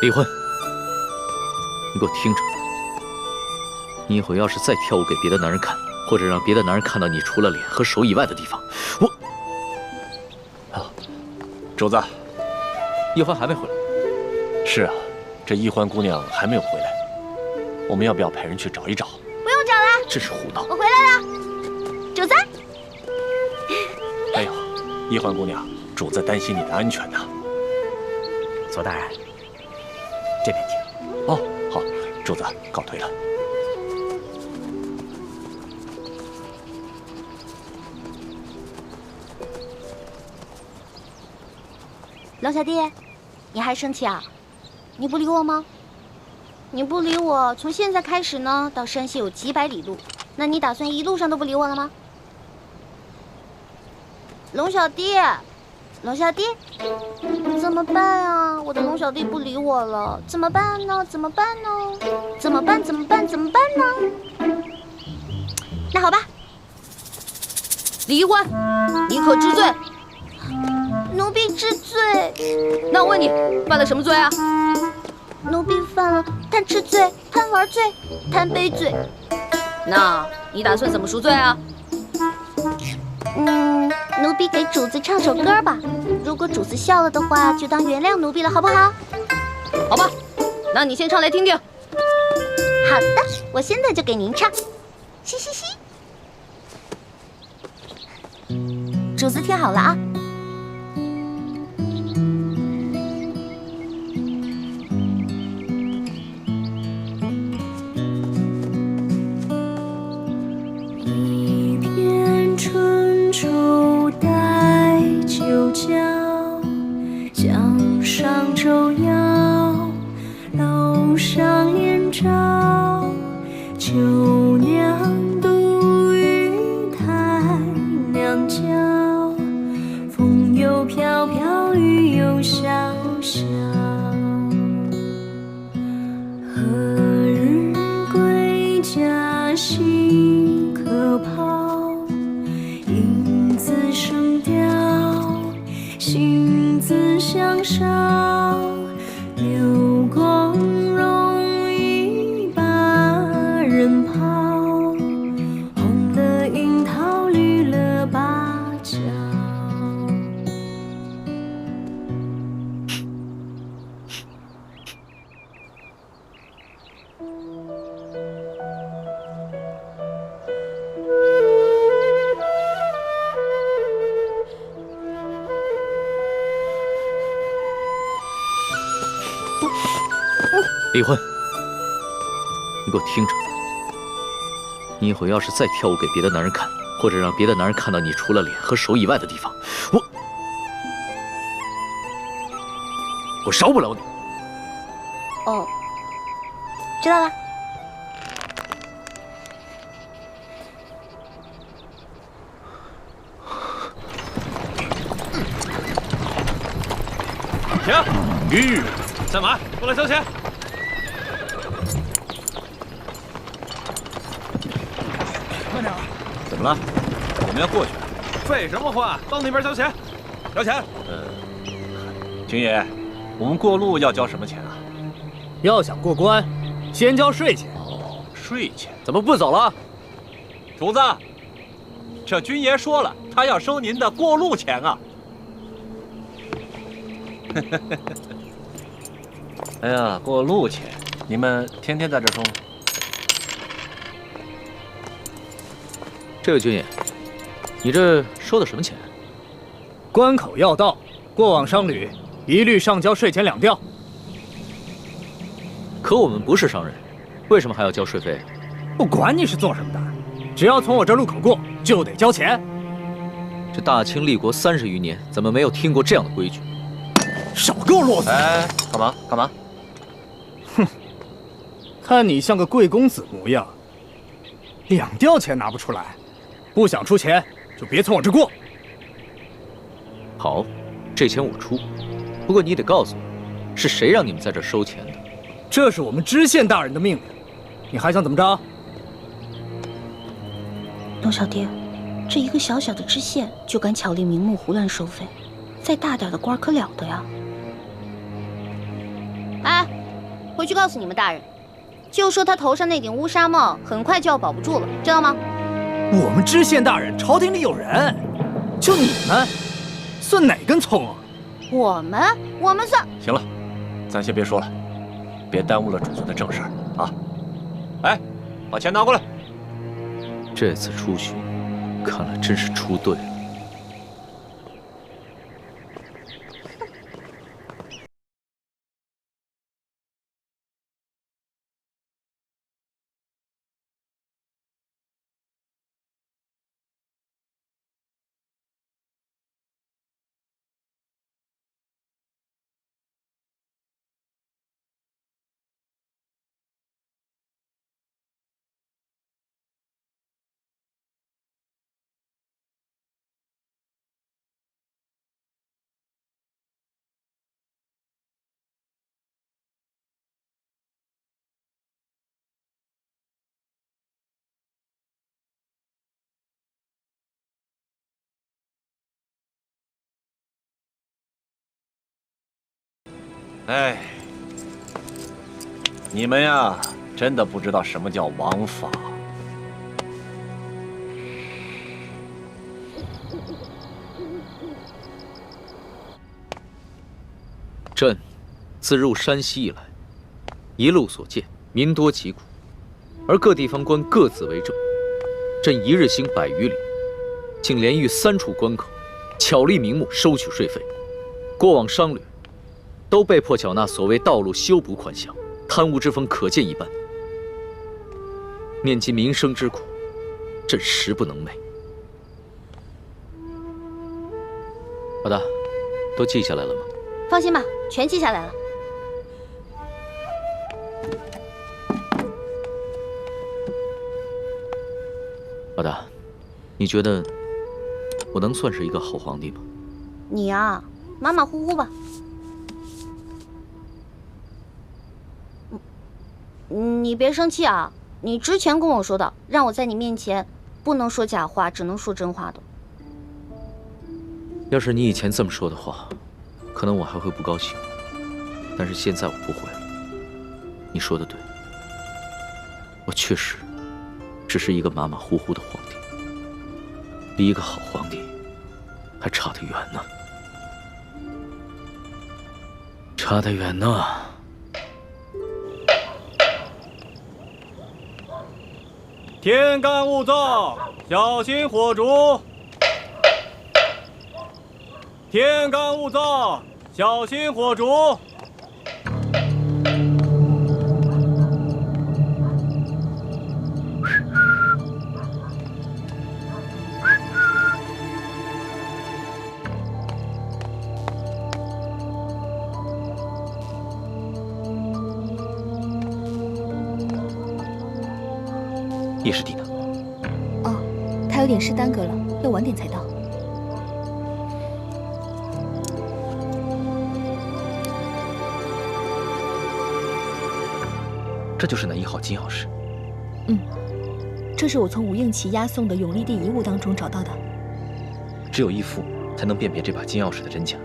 离婚！你给我听着，你以后要是再跳舞给别的男人看，或者让别的男人看到你除了脸和手以外的地方，我……啊，主子，叶欢还没回来。是啊，这易欢姑娘还没有回来，我们要不要派人去找一找？不用找了，真是胡闹！我回来了，主子。哎呦，易欢姑娘，主子担心你的安全呢。左大人，这边请。哦，好，主子告退了。龙小弟，你还生气啊？你不理我吗？你不理我，从现在开始呢，到山西有几百里路，那你打算一路上都不理我了吗？龙小弟，龙小弟，怎么办啊？我的龙小弟不理我了，怎么办呢？怎么办呢？怎么办？怎么办？怎么办呢？那好吧，李易欢，你可知罪？奴婢知罪。那我问你，犯了什么罪啊？奴婢犯了贪吃罪、贪玩罪、贪杯罪。那你打算怎么赎罪啊？奴婢给主子唱首歌吧。如果主子笑了的话，就当原谅奴婢了，好不好？好吧，那你先唱来听听。好的，我现在就给您唱。嘻嘻嘻。主子听好了啊。江上舟摇，楼上燕巢。秋娘独语台娘娇，风又飘飘，雨又潇潇。何日归家兮可抛？影自生凋。心自相绍，流光容易把人抛。红了樱桃，绿了芭蕉。离婚！你给我听着，你以后要是再跳舞给别的男人看，或者让别的男人看到你除了脸和手以外的地方，我饶不了你。哦，知道了。停！干嘛？过来交钱！慢点！怎么了？我们要过去。废什么话？到那边交钱！交钱！军爷，我们过路要交什么钱啊？要想过关，先交税钱。哦，税钱。怎么不走了？主子，这军爷说了，他要收您的过路钱啊。哎呀，过路钱，你们天天在这收吗？这位军爷，你这收的什么钱？关口要道，过往商旅一律上交税钱2吊。可我们不是商人，为什么还要交税费？不管你是做什么的，只要从我这路口过，就得交钱。这大清立国30余年，怎么没有听过这样的规矩？少给我啰嗦！哎，干嘛？干嘛？哼，看你像个贵公子模样，2吊钱拿不出来，不想出钱就别从我这过。好，这钱我出，不过你得告诉我，是谁让你们在这收钱的？这是我们知县大人的命令，你还想怎么着？龙小弟，这一个小小的知县就敢巧立名目胡乱收费，再大点的官可了得呀！哎，回去告诉你们大人，就说他头上那顶乌纱帽很快就要保不住了，知道吗？我们知县大人，朝廷里有人，就你们，算哪根葱啊？我们算……行了，咱先别说了，别耽误了主子的正事儿啊！哎，把钱拿过来。这次出巡，看来真是出对了。哎，你们呀，真的不知道什么叫王法。朕自入山西以来，一路所见，民多疾苦，而各地方官各自为政。朕一日行100余里，竟连遇3处关口，巧立名目收取税费。过往商旅都被迫缴纳所谓道路修补款项，贪污之风可见一斑。念及民生之苦，朕实不能寐。老大，都记下来了吗？放心吧，全记下来了。老大，你觉得我能算是一个好皇帝吗？你呀，马马虎虎吧。你别生气啊！你之前跟我说的，让我在你面前不能说假话，只能说真话的。要是你以前这么说的话，可能我还会不高兴。但是现在我不会了。你说的对，我确实只是一个马马虎虎的皇帝，离一个好皇帝还差得远呢，差得远呢。天干物燥，小心火烛。天干物燥，小心火烛。叶师弟呢？哦，他有点事耽搁了，要晚点才到。这就是那1号金钥匙。嗯，这是我从吴应奇押送的永历帝遗物当中找到的。只有义父才能辨别这把金钥匙的真假。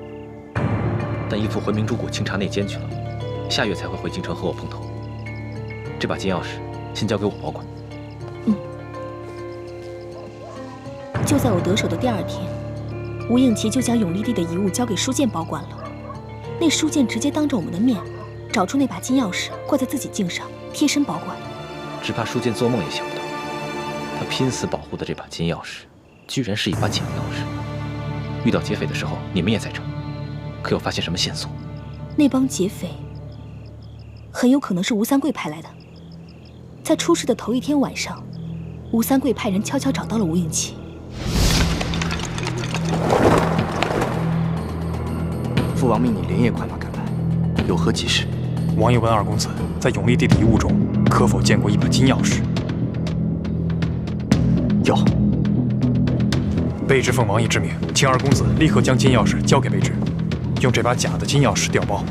但义父回明珠谷清查内奸去了，下月才会回京城和我碰头。这把金钥匙先交给我保管。就在我得手的第2天，吴应奇就将永历帝的遗物交给书剑保管了。那书剑直接当着我们的面，找出那把金钥匙挂在自己颈上，贴身保管。只怕书剑做梦也想不到，他拼死保护的这把金钥匙，居然是一把假钥匙。遇到劫匪的时候，你们也在这儿，可有发现什么线索？那帮劫匪很有可能是吴三桂派来的。在出事的头1天晚上，吴三桂派人悄悄找到了吴应奇。父王命你连夜快马赶来，有何急事？王爷问2公子，在永历帝的遗物中，可否见过一把金钥匙？有。卑职奉王爷之命，请2公子立刻将金钥匙交给卑职，用这把假的金钥匙调包。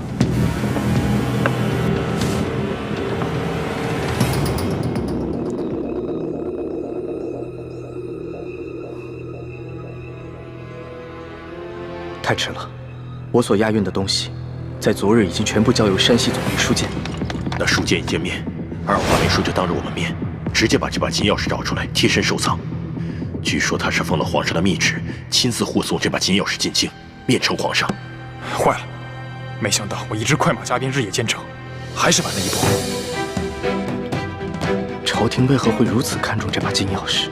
太迟了，我所押运的东西，在昨日已经全部交由山西总兵书剑。那书剑一见面，二华明叔就当着我们面，直接把这把金钥匙找出来，贴身收藏。据说他是奉了皇上的密旨，亲自护送这把金钥匙进京，面呈皇上。坏了，没想到我一直快马加鞭，日夜兼程，还是晚了一步。朝廷为何会如此看重这把金钥匙？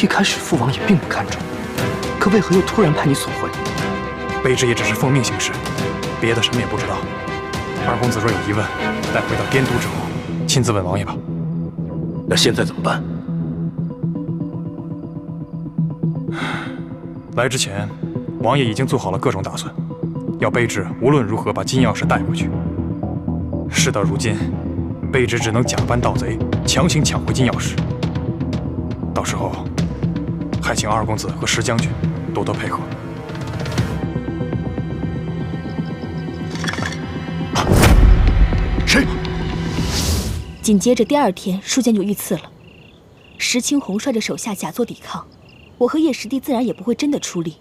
一开始父王也并不看重，可为何又突然派你索回？卑职也只是奉命行事，别的什么也不知道。二公子若有疑问，待回到滇都之后，亲自问王爷吧。那现在怎么办？来之前，王爷已经做好了各种打算，要卑职无论如何把金钥匙带回去。事到如今，卑职只能假扮盗贼，强行抢回金钥匙。到时候，还请二公子和石将军多多配合。谁？紧接着第二天，书剑就遇刺了。石青红率着手下假作抵抗，我和叶师弟自然也不会真的出力。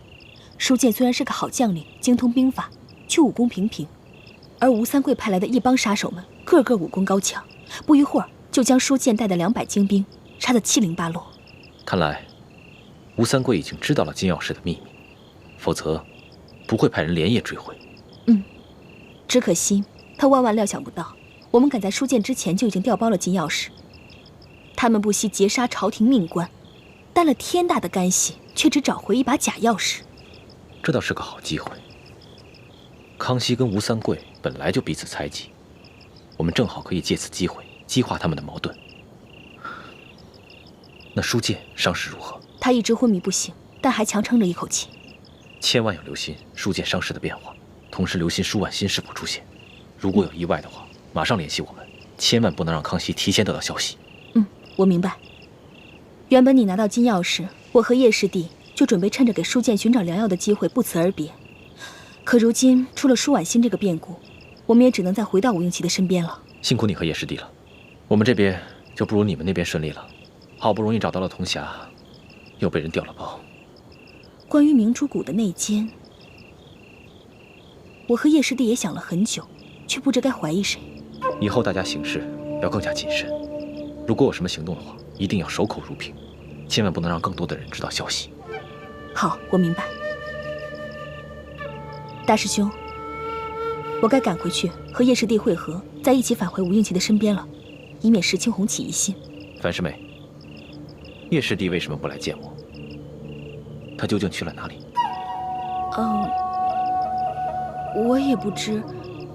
书剑虽然是个好将领，精通兵法，却武功平平，而吴三桂派来的一帮杀手们，个个武功高强，不一会儿就将书剑带的200精兵杀得七零八落。看来，吴三桂已经知道了金钥匙的秘密，否则不会派人连夜追回。只可惜他万万料想不到，我们赶在书剑之前就已经调包了金钥匙。他们不惜劫杀朝廷命官，担了天大的干系，却只找回一把假钥匙。这倒是个好机会。康熙跟吴三桂本来就彼此猜忌，我们正好可以借此机会激化他们的矛盾。那书剑伤势如何？他一直昏迷不醒，但还强撑着一口气。千万要留心书剑伤势的变化，同时留心舒婉心是否出现。如果有意外的话，马上联系我们，千万不能让康熙提前得到消息。我明白。原本你拿到金钥匙，我和叶师弟就准备趁着给书剑寻找良药的机会不辞而别。可如今出了舒婉心这个变故，我们也只能再回到吴应奇的身边了。辛苦你和叶师弟了，我们这边就不如你们那边顺利了。好不容易找到了铜匣，又被人调了包。关于明珠谷的内奸，我和叶师弟也想了很久，却不知该怀疑谁。以后大家行事要更加谨慎，如果有什么行动的话，一定要守口如瓶，千万不能让更多的人知道消息。好，我明白。大师兄，我该赶回去和叶师弟会合，再一起返回吴应奇的身边了，以免石青红起疑心。樊师妹，叶师弟为什么不来见我？他究竟去了哪里？我也不知，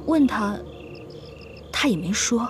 问他，他也没说。